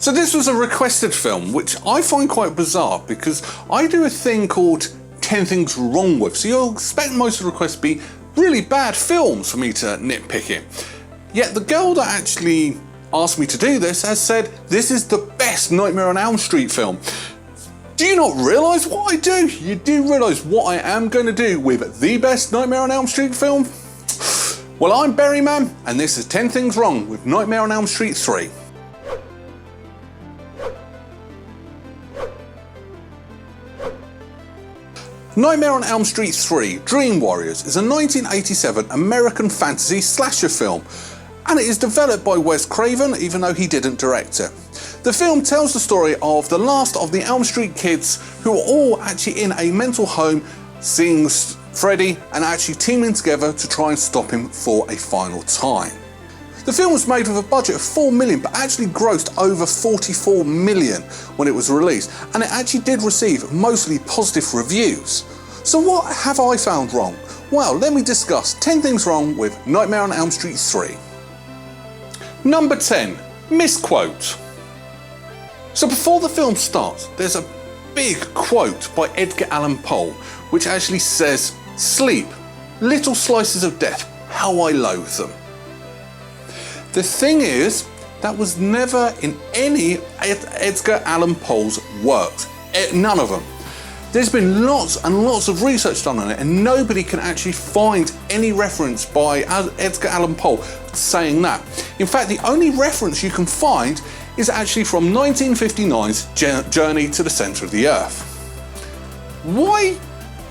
So this was a requested film, which I find quite bizarre because I do a thing called 10 Things Wrong With. So you'll expect most of the requests to be really bad films for me to nitpick it. Yet the girl that actually asked me to do this has said this is the best Nightmare on Elm Street film. Do you not realise what I do? You do realise what I am going to do with the best Nightmare on Elm Street film? Well, I'm Berryman, and this is 10 Things Wrong with Nightmare on Elm Street 3. Nightmare on Elm Street 3 Dream Warriors is a 1987 American fantasy slasher film, and it is developed by Wes Craven, even though he didn't direct it. The film tells the story of the last of the Elm Street kids who are all actually in a mental home seeing Freddy and actually teaming together to try and stop him for a final time. The film was made with a budget of $4 million but actually grossed over $44 million when it was released, and it actually did receive mostly positive reviews. So what have I found wrong? Well, let me discuss 10 things wrong with Nightmare on Elm Street 3. Number 10. Misquote. So before the film starts, there's a big quote by Edgar Allan Poe which actually says, "Sleep, little slices of death, how I loathe them." The thing is, that was never in any Edgar Allan Poe's works. None of them. There's been lots and lots of research done on it, and nobody can actually find any reference by Edgar Allan Poe saying that. In fact, the only reference you can find is actually from 1959's Journey to the Centre of the Earth. Why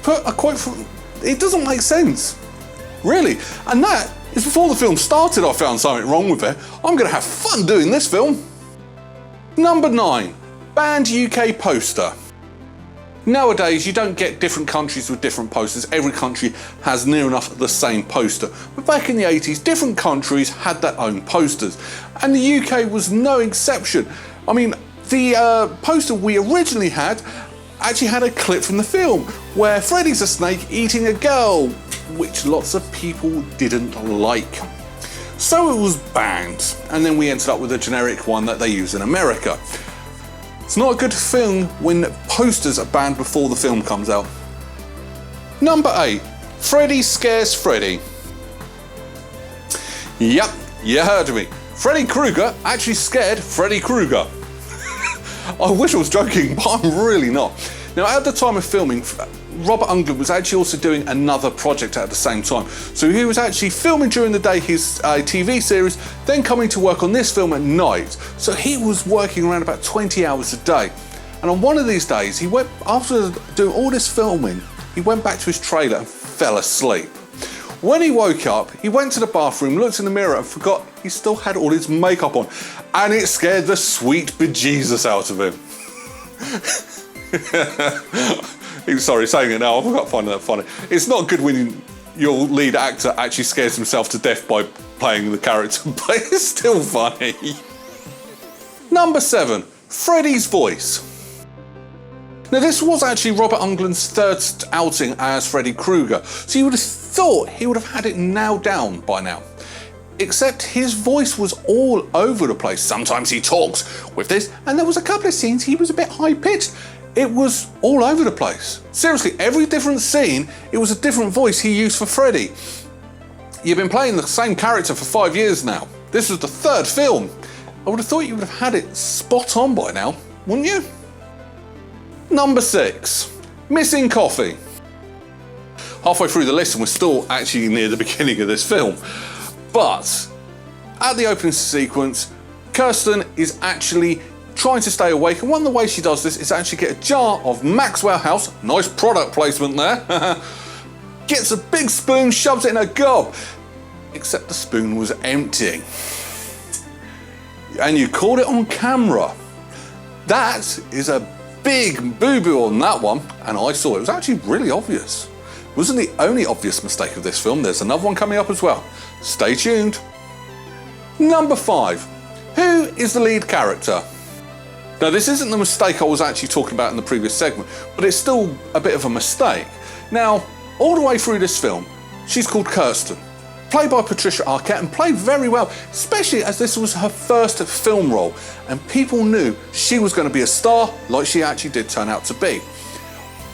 put a quote from... It doesn't make sense. Really. And that is before the film started. I found something wrong with it. I'm going to have fun doing this film. Number 9. Banned UK poster. Nowadays you don't get different countries with different posters. Every country has near enough the same poster. But back in the 80s, different countries had their own posters. And the UK was no exception. I mean, the poster we originally had actually had a clip from the film where Freddy's a snake eating a girl, which lots of people didn't like. So it was banned, and then we ended up with a generic one that they use in America. It's not a good thing when posters are banned before the film comes out. Number 8. Freddy scares Freddy. Yep, you heard me. Freddy Krueger actually scared Freddy Krueger. I wish I was joking, but I'm really not. Now, at the time of filming, Robert Englund was actually also doing another project at the same time. So he was actually filming during the day his TV series, then coming to work on this film at night. So he was working around about 20 hours a day. And on one of these days, he went, after doing all this filming, he went back to his trailer and fell asleep. When he woke up, he went to the bathroom, looked in the mirror and forgot he still had all his makeup on. And it scared the sweet bejesus out of him. Sorry, saying it now, I've got to find that funny. It's not good when your lead actor actually scares himself to death by playing the character, but it's still funny. Number 7. Freddys Voice. Now, this was actually Robert Englund's third outing as Freddy Krueger, so you would have thought he would have had it nailed down by now. Except his voice was all over the place. Sometimes he talks with this, and there was a couple of scenes he was a bit high-pitched. It was all over the place. Seriously, every different scene, it was a different voice he used for Freddy. You've been playing the same character for 5 years now. This was the third film. I would have thought you would have had it spot on by now, wouldn't you? Number 6. Missing coffee. Halfway through the list and we're still actually near the beginning of this film. But at the opening sequence, Kirsten is actually trying to stay awake, and one of the ways she does this is actually get a jar of Maxwell House, nice product placement there, gets a big spoon, shoves it in her gob, except the spoon was empty. And you caught it on camera. That is a big boo-boo on that one, and I saw it. It was actually really obvious. It wasn't the only obvious mistake of this film, there's another one coming up as well. Stay tuned. Number 5. Who is the lead character? Now, this isn't the mistake I was actually talking about in the previous segment, but it's still a bit of a mistake. Now, all the way through this film, she's called Kirsten. played by Patricia Arquette, and played very well, especially as this was her first film role, and people knew she was going to be a star like she actually did turn out to be.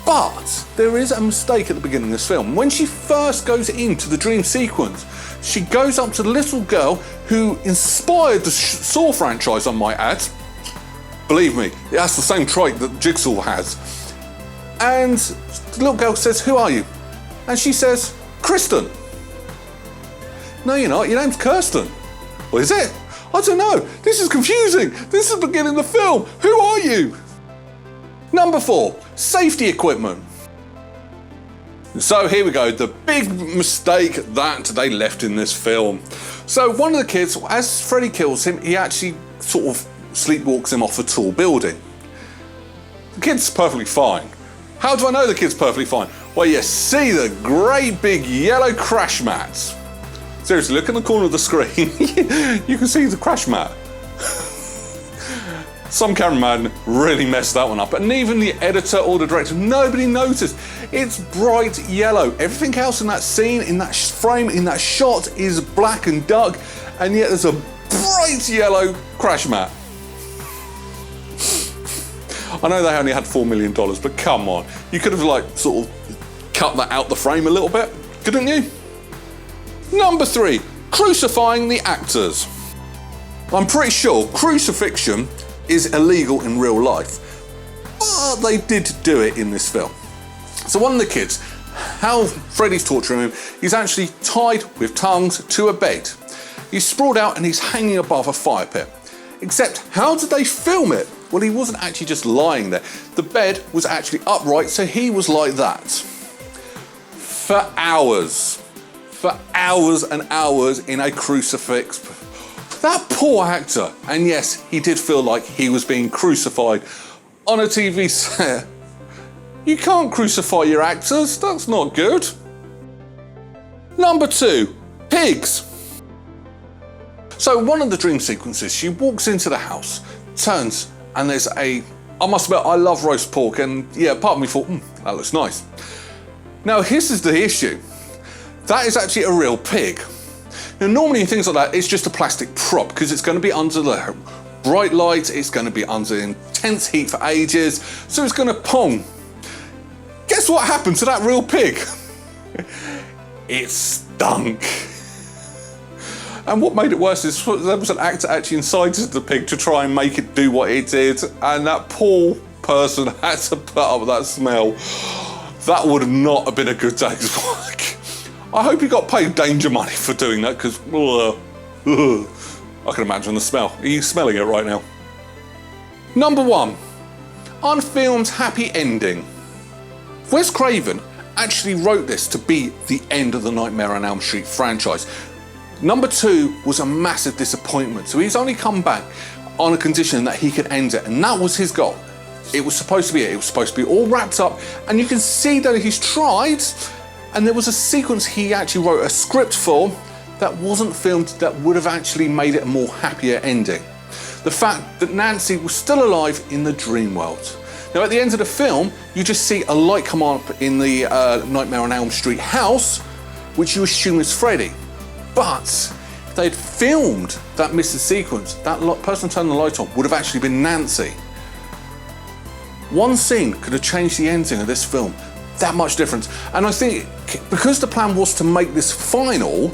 But there is a mistake at the beginning of this film. When she first goes into the dream sequence, she goes up to the little girl who inspired the Saw franchise, I might add. Believe me, that's the same trait that Jigsaw has. And the little girl says, "Who are you?" And she says, "Kristen." "No, you're not. Your name's Kirsten." "What is it?" "I don't know. This is confusing. This is the beginning of the film. Who are you?" Number 4, safety equipment. So here we go, the big mistake that they left in this film. So one of the kids, as Freddy kills him, he actually sort of sleepwalks him off a tall building. The kid's perfectly fine. How do I know the kid's perfectly fine? Well, you see the great big yellow crash mats. Seriously, look in the corner of the screen. You can see the crash mat. Some cameraman really messed that one up, and even the editor or the director, nobody noticed. It's bright yellow. Everything else in that scene, in that frame, in that shot is black and dark, and yet there's a bright yellow crash mat. I know they only had $4 million, but come on. You could have sort of cut that out the frame a little bit, couldn't you? Number 3, crucifying the actors. I'm pretty sure crucifixion is illegal in real life, but they did do it in this film. So one of the kids, how Freddy's torturing him, he's actually tied with tongues to a bed. He's sprawled out and he's hanging above a fire pit. Except, how did they film it? Well, he wasn't actually just lying there. The bed was actually upright, so he was like that. For hours and hours in a crucifix. That poor actor, and yes, he did feel like he was being crucified on a TV set. You can't crucify your actors, that's not good. Number 2, pigs. So one of the dream sequences, she walks into the house, turns, and there's I must admit, I love roast pork, and yeah, part of me thought, that looks nice. Now, this is the issue. That is actually a real pig. Now, normally in things like that, it's just a plastic prop because it's going to be under the bright light, it's going to be under intense heat for ages, so it's going to pong. Guess what happened to that real pig? It stunk. And what made it worse is there was an actor actually inside the pig to try and make it do what it did, and that poor person had to put up with that smell. That would not have been a good day's work. I hope he got paid danger money for doing that, because I can imagine the smell. He's smelling it right now. Number 1, Unfilmed happy ending. Wes Craven actually wrote this to be the end of the Nightmare on Elm Street franchise. Number 2 was a massive disappointment, so he's only come back on a condition that he could end it, and that was his goal. It was supposed to be it. It was supposed to be all wrapped up, and you can see that he's tried. And there was a sequence he actually wrote a script for that wasn't filmed that would have actually made it a more happier ending. The fact that Nancy was still alive in the dream world. Now at the end of the film, you just see a light come up in the Nightmare on Elm Street house, which you assume is Freddy. But if they'd filmed that missing sequence, that person turning the light on would have actually been Nancy. One scene could have changed the ending of this film. That much difference. And I think because the plan was to make this final,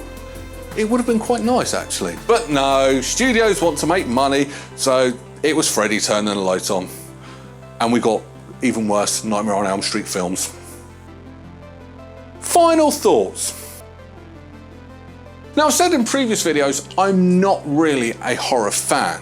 it would have been quite nice actually. But no, studios want to make money, so it was Freddy turning the light on. And we got even worse Nightmare on Elm Street films. Final thoughts. Now, I've said in previous videos, I'm not really a horror fan.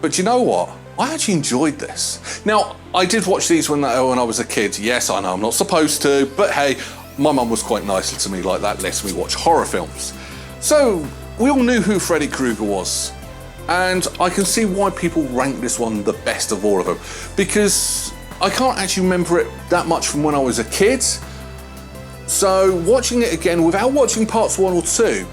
But you know what? I actually enjoyed this. Now, I did watch these when I was a kid. Yes, I know I'm not supposed to, but hey, my mum was quite nice to me like that, lets me watch horror films. So, we all knew who Freddy Krueger was. And I can see why people rank this one the best of all of them. Because I can't actually remember it that much from when I was a kid. So, watching it again without watching parts 1 or 2,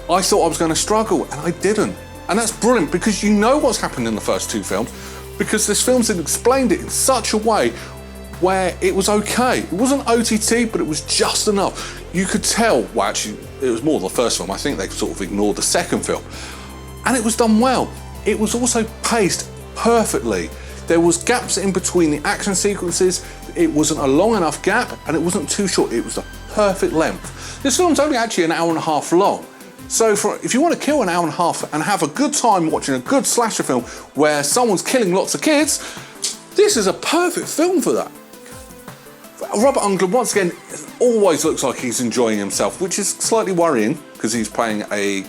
I thought I was going to struggle, and I didn't. And that's brilliant because you know what's happened in the first 2 films, because this film's explained it in such a way where it was okay. It wasn't OTT, but it was just enough. you could tell, well actually it was more the first film, I think they sort of ignored the second film. And it was done well. It was also paced perfectly. There was gaps in between the action sequences, it wasn't a long enough gap and it wasn't too short, it was the perfect length. This film's only actually an hour and a half long. So if you want to kill an hour and a half and have a good time watching a good slasher film where someone's killing lots of kids, this is a perfect film for that. Robert Englund, once again, always looks like he's enjoying himself, which is slightly worrying because he's playing a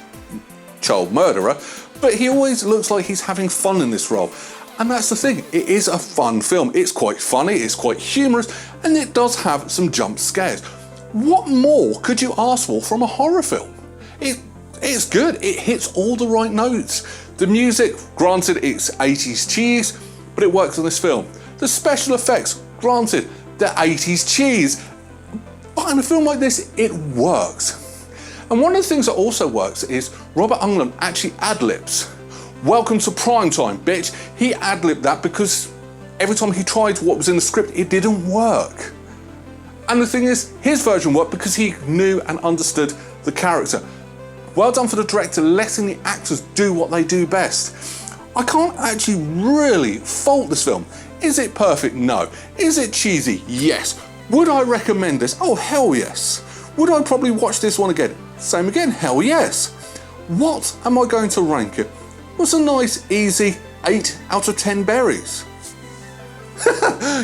child murderer, but he always looks like he's having fun in this role. And that's the thing, it is a fun film. It's quite funny, it's quite humorous, and it does have some jump scares. What more could you ask for from a horror film? It's good, it hits all the right notes. The music, granted it's 80s cheese, but it works on this film. The special effects, granted, they're 80s cheese, but in a film like this, it works. And one of the things that also works is Robert Englund actually ad-libs. Welcome to prime time, bitch. He ad-libbed that because every time he tried what was in the script, it didn't work. And the thing is, his version worked because he knew and understood the character. Well done for the director letting the actors do what they do best. I can't actually really fault this film. Is it perfect? No. Is it cheesy? Yes. Would I recommend this? Oh, hell yes. Would I probably watch this one again? Same again? Hell yes. What am I going to rank it? What's a nice, easy 8 out of 10 berries?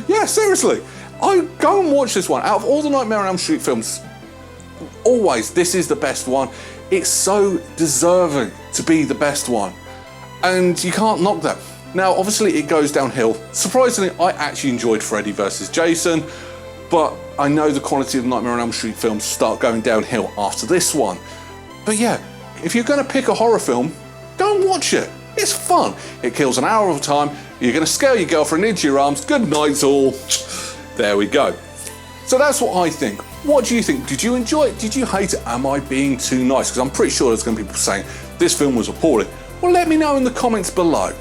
Yeah, seriously. I go and watch this one. Out of all the Nightmare on Elm Street films, always, this is the best one. It's so deserving to be the best one. And you can't knock that. Now, obviously it goes downhill. Surprisingly, I actually enjoyed Freddy vs. Jason, but I know the quality of the Nightmare on Elm Street films start going downhill after this one. But yeah, if you're gonna pick a horror film, go and watch it. It's fun. It kills an hour of time. You're gonna scare your girlfriend into your arms. Good night all. There we go. So that's what I think. What do you think? Did you enjoy it? Did you hate it? Am I being too nice? Because I'm pretty sure there's gonna be people saying this film was appalling. Well, let me know in the comments below.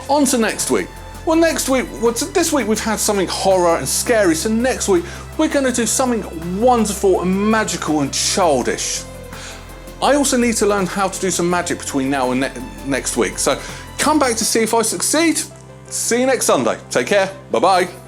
On to next week. Well, this week we've had something horror and scary, so next week we're going to do something wonderful and magical and childish. I also need to learn how to do some magic between now and next week, so come back to see if I succeed. See you next Sunday. Take care. Bye-bye.